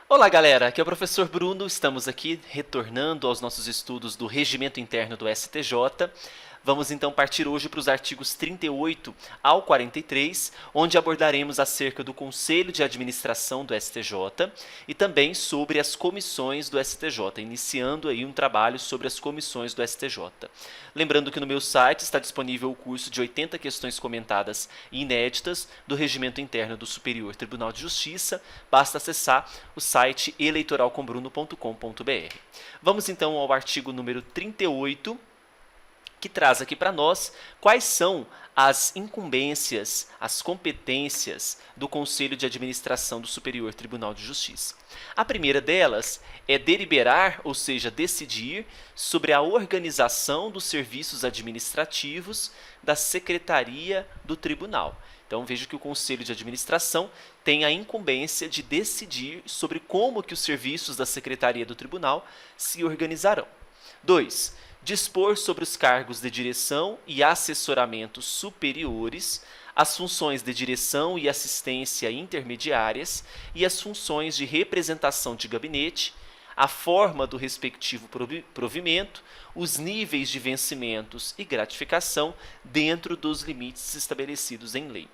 Olá galera, aqui é o professor Bruno, estamos aqui retornando aos nossos estudos do Regimento Interno do STJ. Vamos então partir hoje para os artigos 38 ao 43, onde abordaremos acerca do Conselho de Administração do STJ e também sobre as comissões do STJ, iniciando aí um trabalho sobre as comissões do STJ. Lembrando que no meu site está disponível o curso de 80 questões comentadas e inéditas do Regimento Interno do Superior Tribunal de Justiça, basta acessar o site eleitoralcombruno.com.br. Vamos então ao artigo número 38, que traz aqui para nós quais são as incumbências, as competências do Conselho de Administração do Superior Tribunal de Justiça. A primeira delas é deliberar, ou seja, decidir sobre a organização dos serviços administrativos da Secretaria do Tribunal. Então veja que o Conselho de Administração tem a incumbência de decidir sobre como que os serviços da Secretaria do Tribunal se organizarão. 2. Dispor sobre os cargos de direção e assessoramento superiores, as funções de direção e assistência intermediárias e as funções de representação de gabinete, a forma do respectivo provimento, os níveis de vencimentos e gratificação dentro dos limites estabelecidos em lei.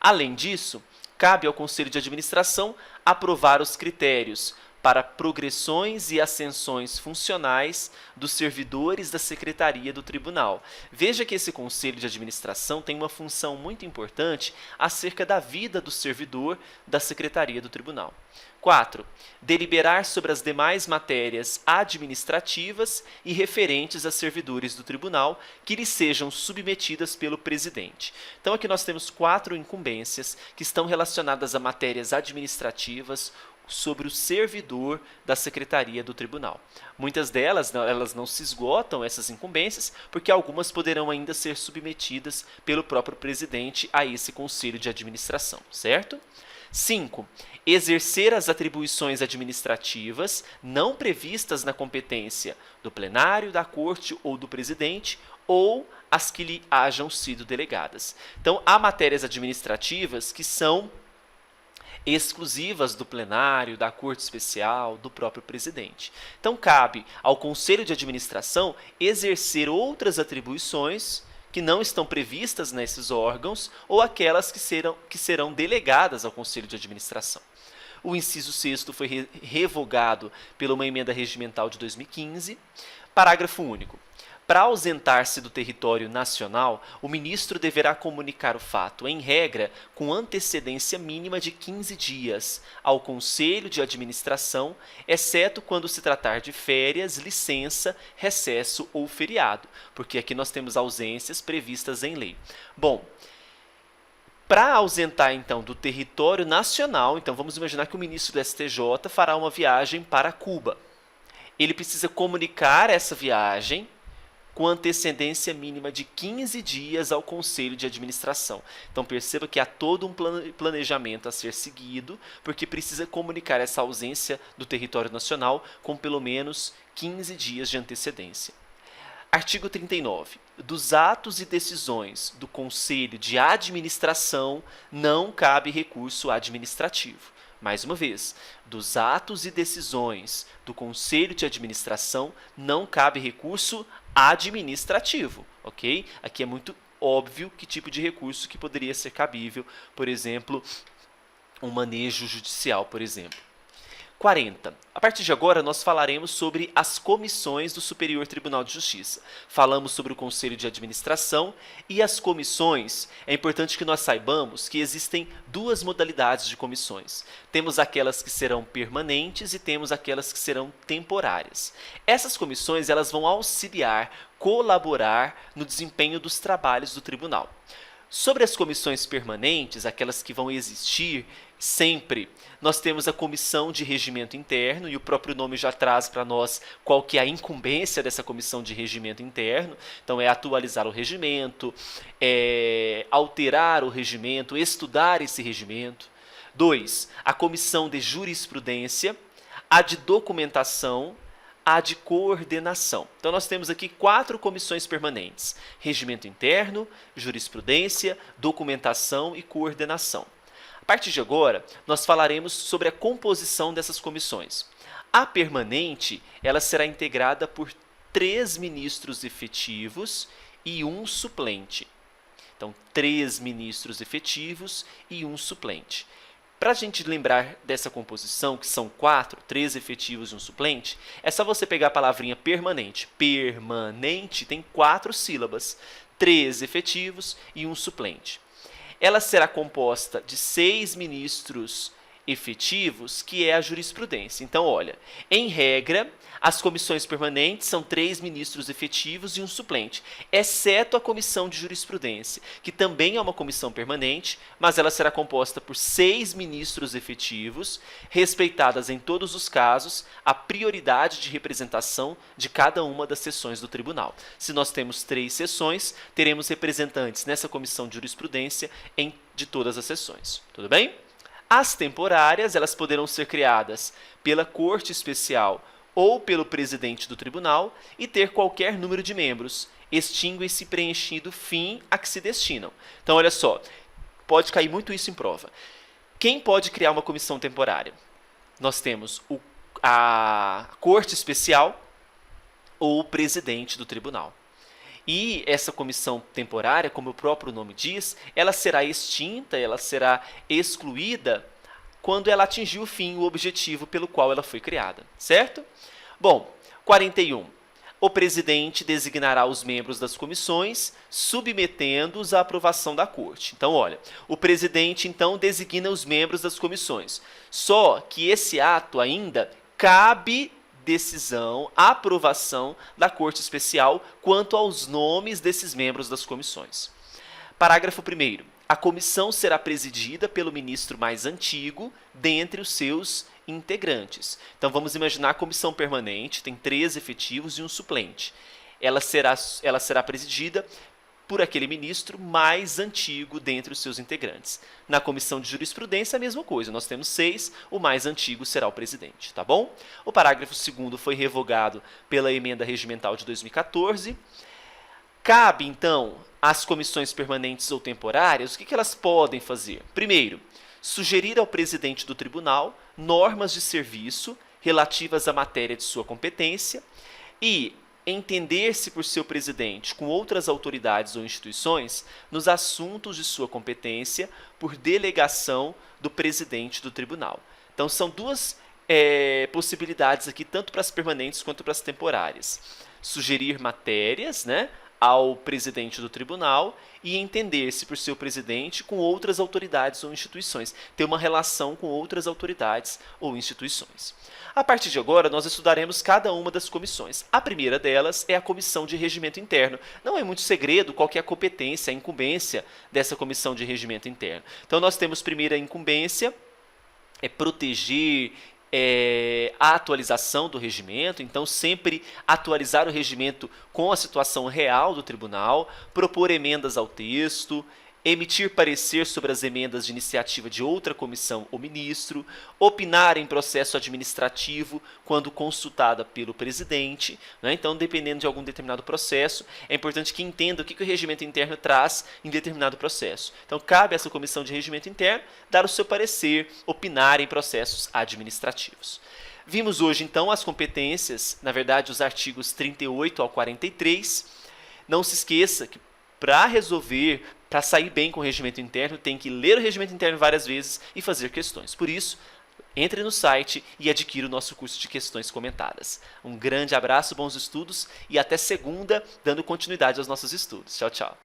Além disso, cabe ao Conselho de Administração aprovar os critérios para progressões e ascensões funcionais dos servidores da Secretaria do Tribunal. Veja que esse Conselho de Administração tem uma função muito importante acerca da vida do servidor da Secretaria do Tribunal. 4. Deliberar sobre as demais matérias administrativas e referentes a servidores do tribunal que lhes sejam submetidas pelo presidente. Então aqui nós temos 4 incumbências que estão relacionadas a matérias administrativas sobre o servidor da Secretaria do Tribunal. Muitas delas, elas não se esgotam, essas incumbências, porque algumas poderão ainda ser submetidas pelo próprio presidente a esse Conselho de Administração, certo? 5. Exercer as atribuições administrativas não previstas na competência do plenário, da corte ou do presidente, ou as que lhe hajam sido delegadas. Então, há matérias administrativas que são exclusivas do plenário, da corte especial, do próprio presidente. Então, cabe ao Conselho de Administração exercer outras atribuições que não estão previstas nesses órgãos ou aquelas que serão delegadas ao Conselho de Administração. O inciso 6º foi revogado pela uma emenda regimental de 2015. Parágrafo único. Para ausentar-se do território nacional, o ministro deverá comunicar o fato, em regra, com antecedência mínima de 15 dias, ao Conselho de Administração, exceto quando se tratar de férias, licença, recesso ou feriado, porque aqui nós temos ausências previstas em lei. Bom, para ausentar, então, do território nacional, então vamos imaginar que o ministro do STJ fará uma viagem para Cuba. Ele precisa comunicar essa viagem com antecedência mínima de 15 dias ao Conselho de Administração. Então, perceba que há todo um planejamento a ser seguido, porque precisa comunicar essa ausência do território nacional com pelo menos 15 dias de antecedência. Artigo 39. Dos atos e decisões do Conselho de Administração não cabe recurso administrativo. Mais uma vez, dos atos e decisões do Conselho de Administração não cabe recurso administrativo, ok? Aqui é muito óbvio que tipo de recurso que poderia ser cabível, por exemplo, um manejo judicial, por exemplo. 40. A partir de agora, nós falaremos sobre as comissões do Superior Tribunal de Justiça. Falamos sobre o Conselho de Administração e as comissões. É importante que nós saibamos que existem 2 modalidades de comissões. Temos aquelas que serão permanentes e temos aquelas que serão temporárias. Essas comissões elas vão auxiliar, colaborar no desempenho dos trabalhos do tribunal. Sobre as comissões permanentes, aquelas que vão existir sempre, nós temos a Comissão de Regimento Interno, e o próprio nome já traz para nós qual que é a incumbência dessa Comissão de Regimento Interno. Então, é atualizar o regimento, alterar o regimento, estudar esse regimento. 2. A Comissão de Jurisprudência, a de Documentação, a de coordenação. Então, nós temos aqui 4 comissões permanentes: regimento interno, jurisprudência, documentação e coordenação. A partir de agora, nós falaremos sobre a composição dessas comissões. A permanente, ela será integrada por 3 ministros efetivos e 1 suplente. Então, 3 ministros efetivos e 1 suplente. Para a gente lembrar dessa composição, que são 4, 3 efetivos e 1 suplente, é só você pegar a palavrinha permanente. Permanente tem 4 sílabas, 3 efetivos e 1 suplente. Ela será composta de 6 ministros efetivos, que é a jurisprudência. Então, olha, em regra, as comissões permanentes são 3 ministros efetivos e 1 suplente, exceto a comissão de jurisprudência, que também é uma comissão permanente, mas ela será composta por 6 ministros efetivos, respeitadas em todos os casos a prioridade de representação de cada uma das sessões do tribunal. Se nós temos 3 sessões, teremos representantes nessa comissão de jurisprudência de todas as sessões. Tudo bem? As temporárias, elas poderão ser criadas pela Corte Especial ou pelo presidente do tribunal e ter qualquer número de membros, extinguem-se preenchido o fim a que se destinam. Então, olha só, pode cair muito isso em prova. Quem pode criar uma comissão temporária? Nós temos a Corte Especial ou o presidente do tribunal. E essa comissão temporária, como o próprio nome diz, ela será extinta, ela será excluída quando ela atingir o fim, o objetivo pelo qual ela foi criada, certo? Bom, 41. O presidente designará os membros das comissões, submetendo-os à aprovação da corte. Então, olha, o presidente, então, designa os membros das comissões. Só que esse ato ainda cabe decisão, aprovação da Corte Especial quanto aos nomes desses membros das comissões. Parágrafo 1º. A comissão será presidida pelo ministro mais antigo dentre os seus integrantes. Então, vamos imaginar a comissão permanente, tem 3 efetivos e 1 suplente. Ela será presidida por aquele ministro mais antigo dentre os seus integrantes. Na comissão de jurisprudência, a mesma coisa. Nós temos 6, o mais antigo será o presidente, tá bom? O parágrafo 2º foi revogado pela emenda regimental de 2014. Cabe, então, às comissões permanentes ou temporárias, o que elas podem fazer? Primeiro, sugerir ao presidente do tribunal normas de serviço relativas à matéria de sua competência e entender-se por seu presidente com outras autoridades ou instituições nos assuntos de sua competência por delegação do presidente do tribunal. Então, são 2 possibilidades aqui, tanto para as permanentes quanto para as temporárias. Sugerir matérias, né, ao presidente do tribunal e entender-se por seu presidente com outras autoridades ou instituições, ter uma relação com outras autoridades ou instituições. A partir de agora, nós estudaremos cada uma das comissões. A primeira delas é a Comissão de Regimento Interno. Não é muito segredo qual que é a competência, a incumbência dessa Comissão de Regimento Interno. Então, nós temos primeira incumbência, é proteger a atualização do regimento, então sempre atualizar o regimento com a situação real do tribunal, propor emendas ao texto, emitir parecer sobre as emendas de iniciativa de outra comissão ou ministro, opinar em processo administrativo quando consultada pelo presidente, né? Então, dependendo de algum determinado processo, é importante que entenda o que o regimento interno traz em determinado processo. Então, cabe a essa comissão de regimento interno dar o seu parecer, opinar em processos administrativos. Vimos hoje, então, as competências, na verdade, os artigos 38 ao 43. Não se esqueça que para sair bem com o regimento interno, tem que ler o regimento interno várias vezes e fazer questões. Por isso, entre no site e adquira o nosso curso de questões comentadas. Um grande abraço, bons estudos e até segunda, dando continuidade aos nossos estudos. Tchau, tchau.